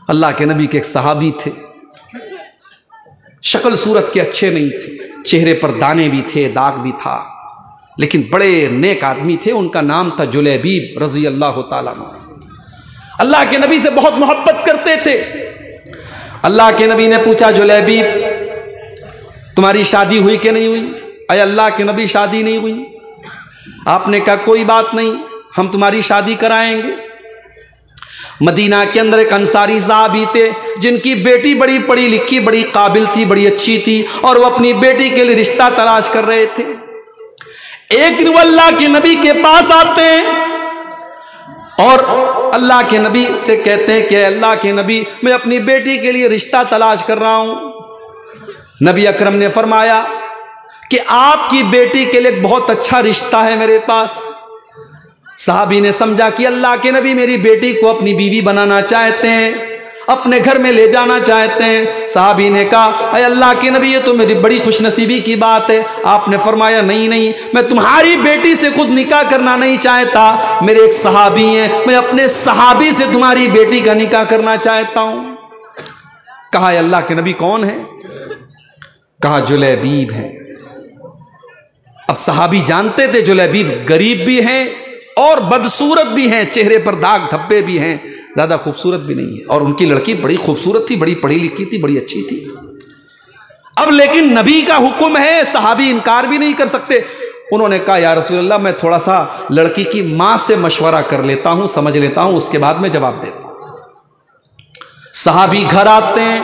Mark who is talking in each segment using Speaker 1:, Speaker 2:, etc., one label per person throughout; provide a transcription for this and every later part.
Speaker 1: अल्लाह के नबी के एक सहाबी थे, शक्ल सूरत के अच्छे नहीं थे, चेहरे पर दाने भी थे, दाग भी था, लेकिन बड़े नेक आदमी थे। उनका नाम था जुलैबीब रजी अल्लाह ताला अन्हु। अल्लाह के नबी से बहुत मोहब्बत करते थे। अल्लाह के नबी ने पूछा, जुलैबीब तुम्हारी शादी हुई कि नहीं हुई? अय अल्लाह के नबी शादी नहीं हुई। आपने कहा कोई बात नहीं, हम तुम्हारी शादी कराएंगे। मदीना के अंदर एक अंसारी साहबी थे जिनकी बेटी बड़ी पढ़ी लिखी, बड़ी काबिल थी, बड़ी अच्छी थी, और वो अपनी बेटी के लिए रिश्ता तलाश कर रहे थे। एक दिन वो अल्लाह के नबी के पास आते हैं और अल्लाह के नबी से कहते हैं कि अल्लाह के नबी, मैं अपनी बेटी के लिए रिश्ता तलाश कर रहा हूं। नबी अकरम ने फरमाया कि आपकी बेटी के लिए बहुत अच्छा रिश्ता है मेरे पास। साहबी ने समझा कि अल्लाह के नबी मेरी बेटी को अपनी बीवी बनाना चाहते हैं, अपने घर में ले जाना चाहते हैं। साहबी ने कहा, अरे अल्लाह के नबी ये तो मेरी बड़ी खुशनसीबी की बात है। आपने फरमाया, नहीं नहीं, मैं तुम्हारी बेटी से खुद निकाह करना नहीं चाहता, मेरे एक सहाबी हैं, मैं अपने सहाबी से तुम्हारी बेटी का निकाह करना चाहता हूं। कहा, अल्लाह के नबी कौन है? कहा, जुलैबीब है। अब सहाबी जानते थे जुलैबीब गरीब भी हैं और बदसूरत भी हैं, चेहरे पर दाग धब्बे भी हैं, ज्यादा खूबसूरत भी नहीं है, और उनकी लड़की बड़ी खूबसूरत थी, बड़ी पढ़ी लिखी थी, बड़ी अच्छी थी। अब लेकिन नबी का हुक्म है, सहाबी इनकार भी नहीं कर सकते। उन्होंने कहा, या रसूलल्लाह मैं थोड़ा सा लड़की की मां से मशवरा कर लेता हूं, समझ लेता हूं, उसके बाद मैं जवाब देता हूं। सहाबी घर आते हैं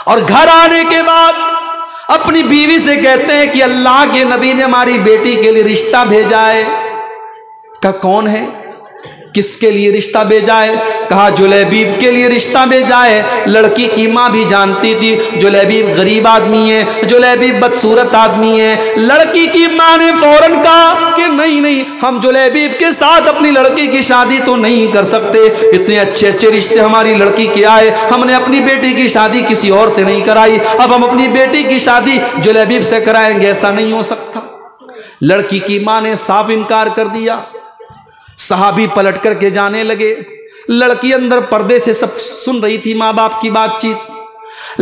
Speaker 1: और घर आने के बाद अपनी बीवी से कहते हैं कि अल्लाह के नबी ने हमारी बेटी के लिए रिश्ता भेजा है। का कौन है, किसके लिए रिश्ता भेजा है? कहा, जुलैबीब के लिए रिश्ता भेजा है। लड़की की मां भी जानती थी जुलैबीब गरीब आदमी है, जुलैबीब बदसूरत आदमी है। लड़की की मां ने फौरन कहा कि नहीं नहीं, हम जुलैबीब के साथ अपनी लड़की की शादी तो नहीं कर सकते, इतने अच्छे अच्छे रिश्ते हमारी लड़की के आए, हमने अपनी बेटी की शादी किसी और से नहीं कराई, अब हम अपनी बेटी की शादी जुलैबीब से कराएंगे, ऐसा नहीं हो सकता। लड़की की मां ने साफ इनकार कर दिया। सहाबी पलट करके जाने लगे। लड़की अंदर पर्दे से सब सुन रही थी माँ बाप की बातचीत।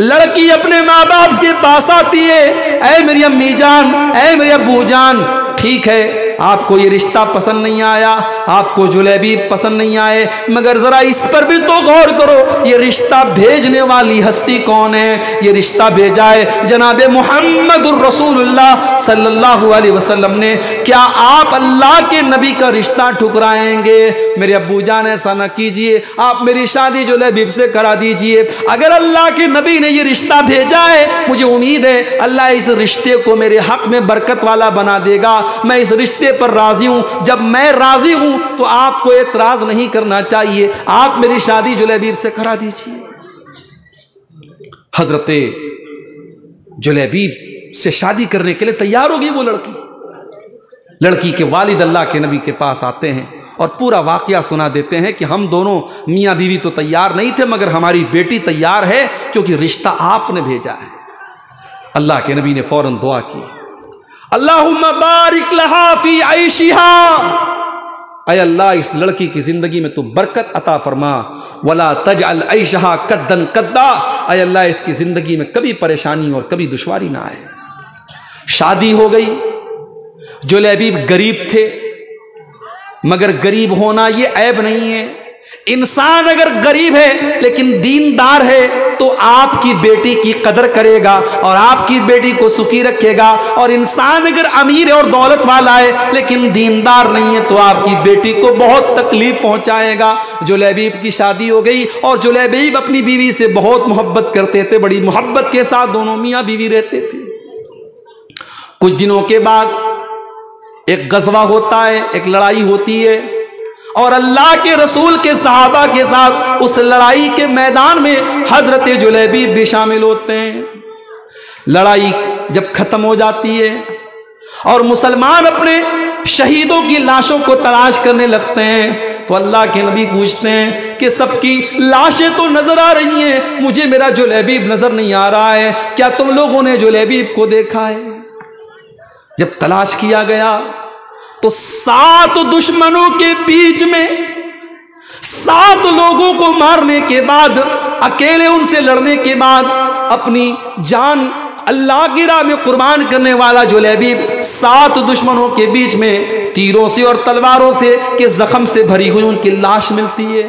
Speaker 1: लड़की अपने माँ बाप के पास आती है, ऐ मेरी अम्मी जान, ऐ मेरे अब्बू जान, ठीक है आपको ये रिश्ता पसंद नहीं आया, आपको जुलैबीब पसंद नहीं आए, मगर जरा इस पर भी तो गौर करो, ये रिश्ता भेजने वाली हस्ती कौन है? ये रिश्ता भेजा है जनाबे मुहम्मदुर रसूलुल्लाह सल्लल्लाहु अलैहि वसल्लम ने। क्या आप अल्लाह के नबी का रिश्ता ठुकराएंगे? मेरे अब्बू जान ऐसा न कीजिए, आप मेरी शादी जुलैबीब से करा दीजिए। अगर अल्लाह के नबी ने ये रिश्ता भेजा है, मुझे उम्मीद है अल्लाह इस रिश्ते को मेरे हक में बरकत वाला बना देगा, मैं इस रिश्ते पर राजी हूं। जब मैं राजी हूं तो आपको एतराज नहीं करना चाहिए, आप मेरी शादी जुलैबीब से करा दीजिए। हजरते जुलैबीब से शादी करने के लिए तैयार होगी वो लड़की। लड़की के वालिद अल्लाह के नबी के पास आते हैं और पूरा वाकया सुना देते हैं कि हम दोनों मियां बीवी तो तैयार नहीं थे, मगर हमारी बेटी तैयार है क्योंकि रिश्ता आपने भेजा है। अल्लाह के नबी ने फौरन दुआ की, अल्लाहुम्मा बारिक लहा फी आइशिहा, ऐ अल्लाह इस लड़की की जिंदगी में तू बरकत अता फरमा, वला तजअल आइशहा कद्दन कद्दा, ऐ अल्लाह इसकी जिंदगी में कभी परेशानी और कभी दुश्वारी ना आए। शादी हो गई। जुलैबीब गरीब थे, मगर गरीब होना ये ऐब नहीं है। इंसान अगर गरीब है लेकिन दीनदार है तो आपकी बेटी की कदर करेगा और आपकी बेटी को सुखी रखेगा, और इंसान अगर अमीर है और दौलत वाला है लेकिन दीनदार नहीं है तो आपकी बेटी को बहुत तकलीफ पहुंचाएगा। जुलैबीब की शादी हो गई और जुलैबीब अपनी बीवी से बहुत मोहब्बत करते थे, बड़ी मोहब्बत के साथ दोनों मियां बीवी रहते थे। कुछ दिनों के बाद एक गज़वा होता है, एक लड़ाई होती है, और अल्लाह के रसूल के सहाबा के साथ उस लड़ाई के मैदान में हजरत जुलैबीब भी शामिल होते हैं। लड़ाई जब खत्म हो जाती है और मुसलमान अपने शहीदों की लाशों को तलाश करने लगते हैं तो अल्लाह के नबी पूछते हैं कि सबकी लाशें तो नजर आ रही हैं, मुझे मेरा जुलैबीब नजर नहीं आ रहा है, क्या तुम लोगों ने जुलैबीब को देखा है? जब तलाश किया गया तो 7 दुश्मनों के बीच में 7 لوگوں کو مارنے کے بعد، اکیلے ان سے لڑنے کے بعد، اپنی جان اللہ کی راہ میں قربان کرنے والا جلیبیب 7 دشمنوں کے بیچ میں تیروں سے اور تلواروں سے کے زخم سے بھری ہوئی ان کی لاش ملتی ہے۔